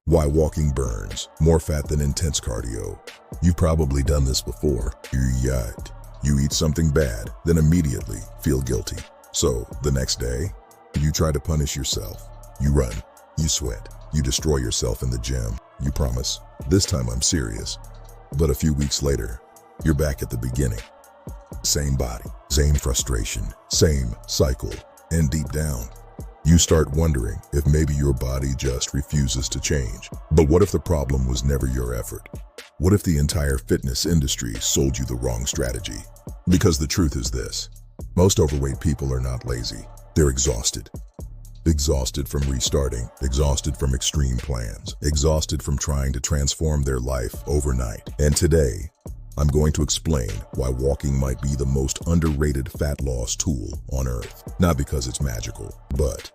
Why walking burns more fat than intense cardio. You've probably done this before. You eat something bad, then immediately feel guilty. So the next day, you try to punish yourself. You run, you sweat, you destroy yourself in the gym. You promise, this time I'm serious. But a few weeks later, you're back at the beginning. Same body, same frustration, same cycle. And deep down, you start wondering if maybe your body just refuses to change. But what if the problem was never your effort? What if the entire fitness industry sold you the wrong strategy? Because the truth is this: most overweight people are not lazy. They're exhausted. Exhausted from restarting, exhausted from extreme plans, exhausted from trying to transform their life overnight. And today, I'm going to explain why walking might be the most underrated fat loss tool on earth. Not because it's magical, but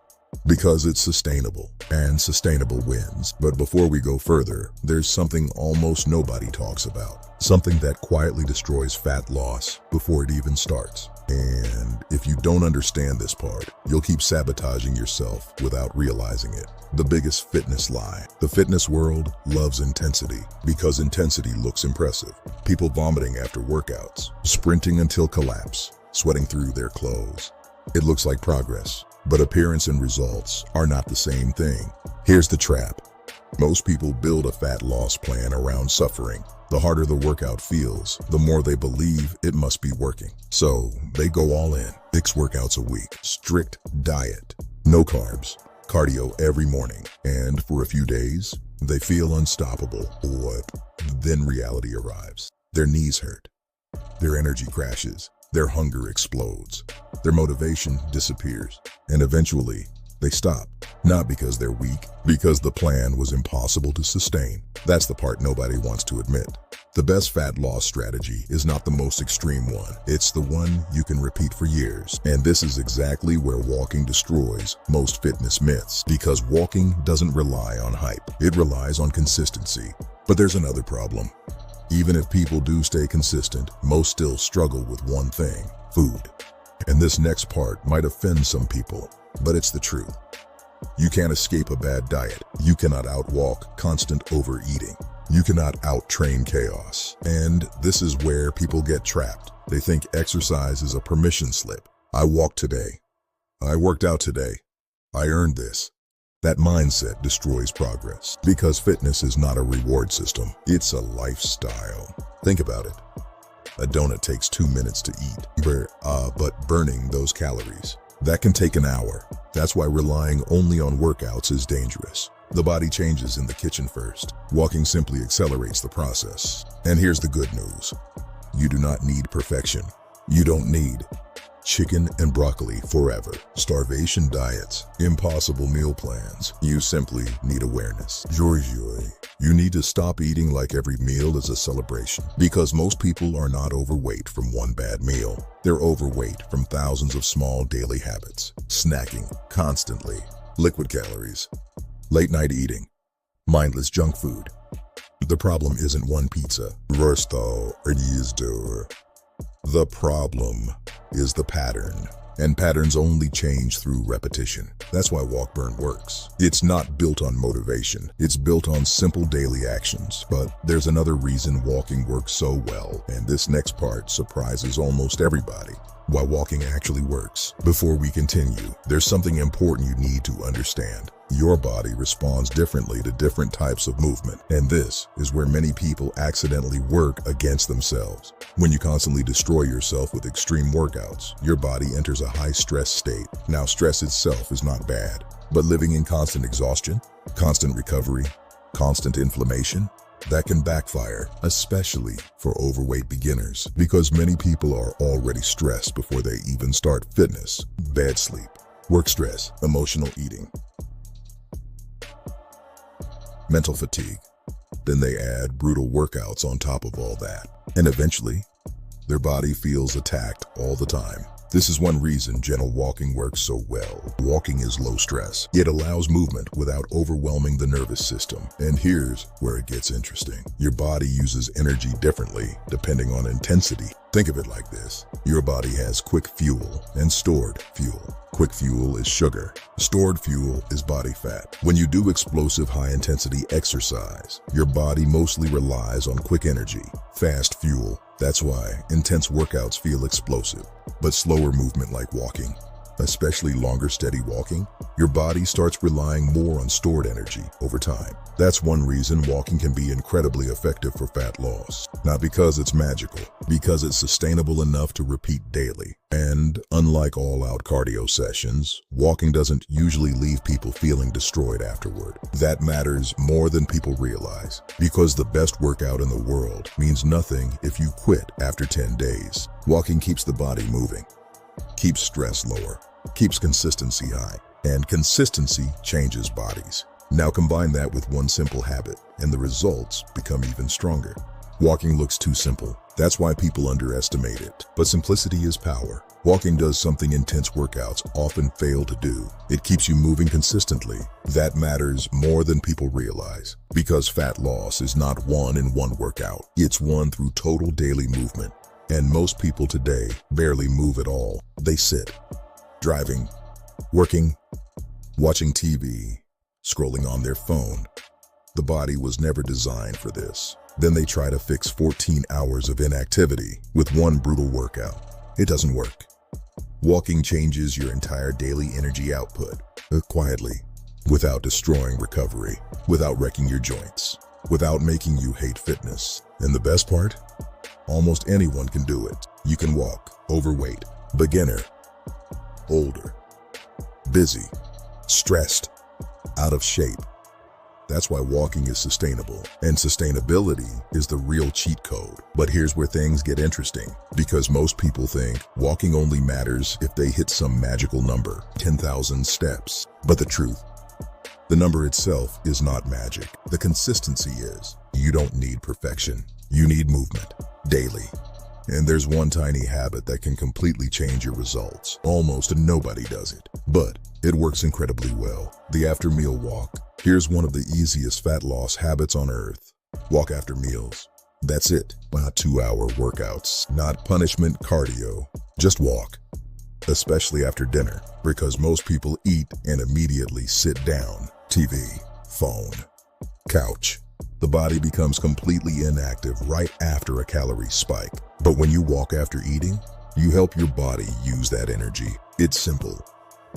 because it's sustainable, and sustainable wins. But before we go further, there's something almost nobody talks about. Something that quietly destroys fat loss before it even starts. And if you don't understand this part, you'll keep sabotaging yourself without realizing it. The biggest fitness lie. The fitness world loves intensity because intensity looks impressive. People vomiting after workouts, sprinting until collapse, sweating through their clothes. It looks like progress, but appearance and results are not the same thing. Here's the trap. Most people build a fat loss plan around suffering. The harder the workout feels, the more they believe it must be working. So they go all in. 6 workouts a week, strict diet, no carbs, cardio every morning. And for a few days, they feel unstoppable. But then reality arrives. Their knees hurt. Their energy crashes. Their hunger explodes. Their motivation disappears. And eventually, they stop. Not because they're weak, because the plan was impossible to sustain. That's the part nobody wants to admit. The best fat loss strategy is not the most extreme one. It's the one you can repeat for years. And this is exactly where walking destroys most fitness myths. Because walking doesn't rely on hype. It relies on consistency. But there's another problem. Even if people do stay consistent, most still struggle with one thing: food. And this next part might offend some people, but it's the truth. You can't escape a bad diet. You cannot outwalk constant overeating. You cannot out-train chaos. And this is where people get trapped. They think exercise is a permission slip. I walked today. I worked out today. I earned this. That mindset destroys progress, because fitness is not a reward system. It's a lifestyle. Think about it. A donut takes 2 minutes to eat, but burning those calories, that can take an hour. That's why relying only on workouts is dangerous. The body changes in the kitchen first. Walking simply accelerates the process. And here's the good news. You do not need perfection. You don't need chicken and broccoli forever, starvation diets, impossible meal plans. You simply need awareness. Joy. You need to stop eating like every meal is a celebration. Because most people are not overweight from one bad meal. They're overweight from thousands of small daily habits. Snacking constantly, liquid calories, late night eating, mindless junk food. The problem isn't one pizza. The problem is the pattern. And patterns only change through repetition. That's why WALKBURN works. It's not built on motivation. It's built on simple daily actions. But there's another reason walking works so well, and this next part surprises almost everybody. Why walking actually works. Before we continue, there's something important you need to understand. Your body responds differently to different types of movement, and this is where many people accidentally work against themselves. When you constantly destroy yourself with extreme workouts, your body enters a high-stress state. Now, stress itself is not bad, but living in constant exhaustion, constant recovery, constant inflammation, that can backfire, especially for overweight beginners, because many people are already stressed before they even start fitness. Bad sleep, work stress, emotional eating, mental fatigue. Then they add brutal workouts on top of all that. And eventually, their body feels attacked all the time. This is one reason gentle walking works so well. Walking is low stress. It allows movement without overwhelming the nervous system. And here's where it gets interesting. Your body uses energy differently depending on intensity. Think of it like this. Your body has quick fuel and stored fuel. Quick fuel is sugar. Stored fuel is body fat. When you do explosive high-intensity exercise, your body mostly relies on quick energy, fast fuel. That's why intense workouts feel explosive. But slower movement like walking, especially longer steady walking, your body starts relying more on stored energy over time. That's one reason walking can be incredibly effective for fat loss. Not because it's magical, because it's sustainable enough to repeat daily. And unlike all-out cardio sessions, walking doesn't usually leave people feeling destroyed afterward. That matters more than people realize, because the best workout in the world means nothing if you quit after 10 days. Walking keeps the body moving, keeps stress lower, keeps consistency high, and consistency changes bodies. Now combine that with one simple habit, and the results become even stronger. Walking looks too simple. That's why people underestimate it. But simplicity is power. Walking does something intense workouts often fail to do. It keeps you moving consistently. That matters more than people realize, because fat loss is not won in one workout. It's won through total daily movement. And most people today barely move at all. They sit, driving, working, watching TV, scrolling on their phone. The body was never designed for this. Then they try to fix 14 hours of inactivity with one brutal workout. It doesn't work. Walking changes your entire daily energy output, quietly, without destroying recovery, without wrecking your joints, without making you hate fitness. And the best part? Almost anyone can do it. You can walk, overweight, beginner, older, busy, stressed, out of shape. That's why walking is sustainable, and sustainability is the real cheat code. But here's where things get interesting, because most people think walking only matters if they hit some magical number, 10,000 steps. But the truth, the number itself is not magic. The consistency is. You don't need perfection. You need movement, daily. And there's one tiny habit that can completely change your results. Almost nobody does it, but it works incredibly well. The after meal walk. Here's one of the easiest fat loss habits on earth. Walk after meals. That's it. Not 2-hour workouts, not punishment cardio. Just walk. Especially after dinner, because most people eat and immediately sit down. TV, phone, couch. The body becomes completely inactive right after a calorie spike. But when you walk after eating, you help your body use that energy. It's simple.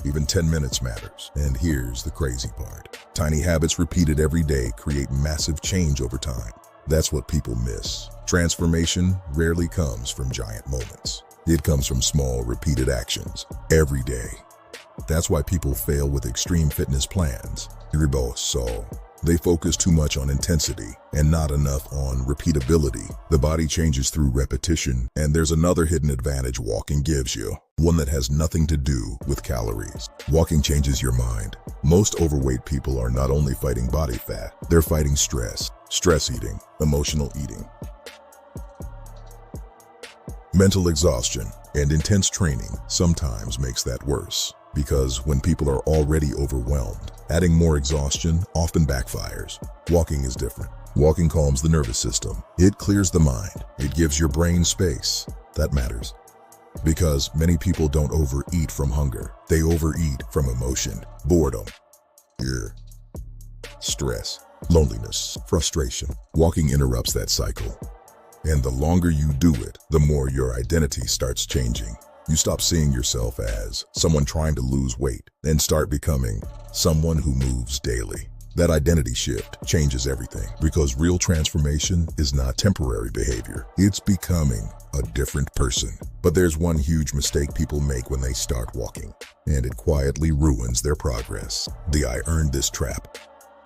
Even 10 minutes matters. And here's the crazy part. Tiny habits repeated every day create massive change over time. That's what people miss. Transformation rarely comes from giant moments. It comes from small, repeated actions every day. That's why people fail with extreme fitness plans. So they focus too much on intensity and not enough on repeatability. The body changes through repetition, and there's another hidden advantage walking gives you, one that has nothing to do with calories. Walking changes your mind. Most overweight people are not only fighting body fat, they're fighting stress eating, emotional eating, mental exhaustion, and intense training sometimes makes that worse. Because when people are already overwhelmed, adding more exhaustion often backfires. Walking is different. Walking calms the nervous system. It clears the mind. It gives your brain space. That matters. Because many people don't overeat from hunger. They overeat from emotion, boredom, fear, stress, loneliness, frustration. Walking interrupts that cycle. And the longer you do it, the more your identity starts changing. You stop seeing yourself as someone trying to lose weight and start becoming someone who moves daily. That identity shift changes everything, because real transformation is not temporary behavior. It's becoming a different person. But there's one huge mistake people make when they start walking, and it quietly ruins their progress. The "I earned this" trap.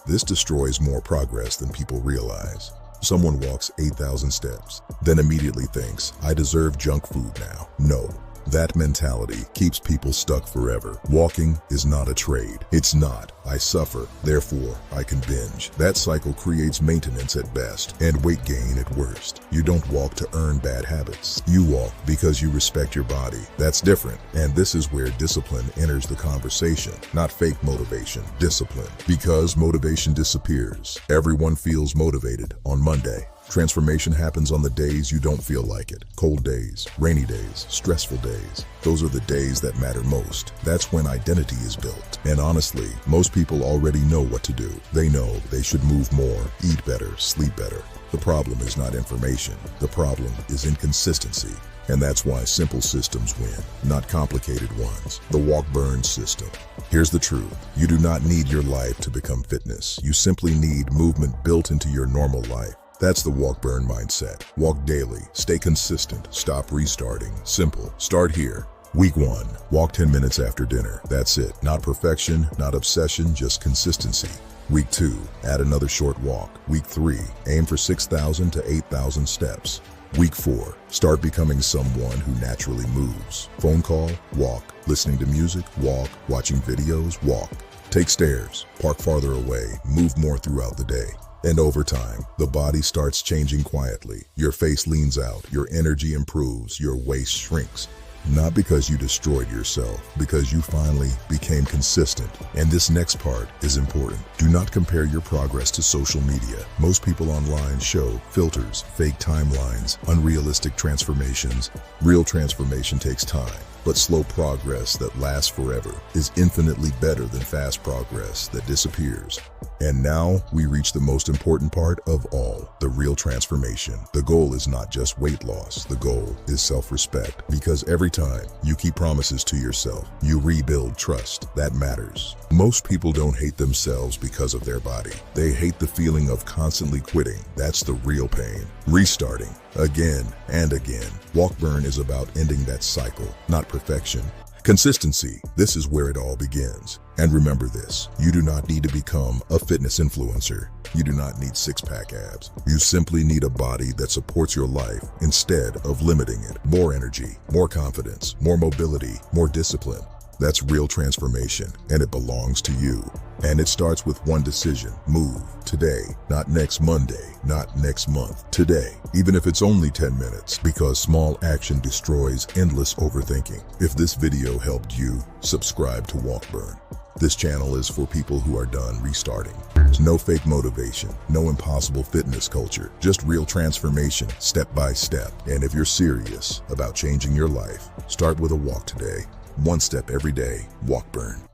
This destroys more progress than people realize. Someone walks 8,000 steps, then immediately thinks, "I deserve junk food now." No. That mentality keeps people stuck forever. Walking is not a trade. It's not, I suffer, therefore I can binge. That cycle creates maintenance at best and weight gain at worst. You don't walk to earn bad habits. You walk because you respect your body. That's different. And this is where discipline enters the conversation. Not fake motivation, discipline. Because motivation disappears. Everyone feels motivated on Monday. Transformation happens on the days you don't feel like it. Cold days, rainy days, stressful days. Those are the days that matter most. That's when identity is built. And honestly, most people already know what to do. They know they should move more, eat better, sleep better. The problem is not information. The problem is inconsistency. And that's why simple systems win, not complicated ones. The WALKBURN system. Here's the truth. You do not need your life to become fitness. You simply need movement built into your normal life. That's the WALKBURN mindset. Walk daily, stay consistent, stop restarting. Simple. Start here. Week 1, walk 10 minutes after dinner. That's it. Not perfection, not obsession, just consistency. Week 2, add another short walk. Week 3, aim for 6,000 to 8,000 steps. Week 4, start becoming someone who naturally moves. Phone call, walk. Listening to music, walk. Watching videos, walk. Take stairs, park farther away, move more throughout the day. And over time, the body starts changing quietly. Your face leans out, your energy improves, your waist shrinks. Not because you destroyed yourself, because you finally became consistent. And this next part is important. Do not compare your progress to social media. Most people online show filters, fake timelines, unrealistic transformations. Real transformation takes time, but slow progress that lasts forever is infinitely better than fast progress that disappears. And now we reach the most important part of all, the real transformation. The goal is not just weight loss. The goal is self-respect, because every time you keep promises to yourself, you rebuild trust. That matters. Most people don't hate themselves because of their body. They hate the feeling of constantly quitting. That's the real pain. Restarting again and again. WALKBURN is about ending that cycle, not perfection. Consistency. This is where it all begins. And remember this, you do not need to become a fitness influencer. You do not need six-pack abs. You simply need a body that supports your life instead of limiting it. More energy, more confidence, more mobility, more discipline. That's real transformation, and it belongs to you. And it starts with one decision. Move today, not next Monday, not next month. Today, even if it's only 10 minutes, because small action destroys endless overthinking. If this video helped you, subscribe to WALKBURN. This channel is for people who are done restarting. There's no fake motivation, no impossible fitness culture, just real transformation, step by step. And if you're serious about changing your life, start with a walk today. One step every day. WALKBURN.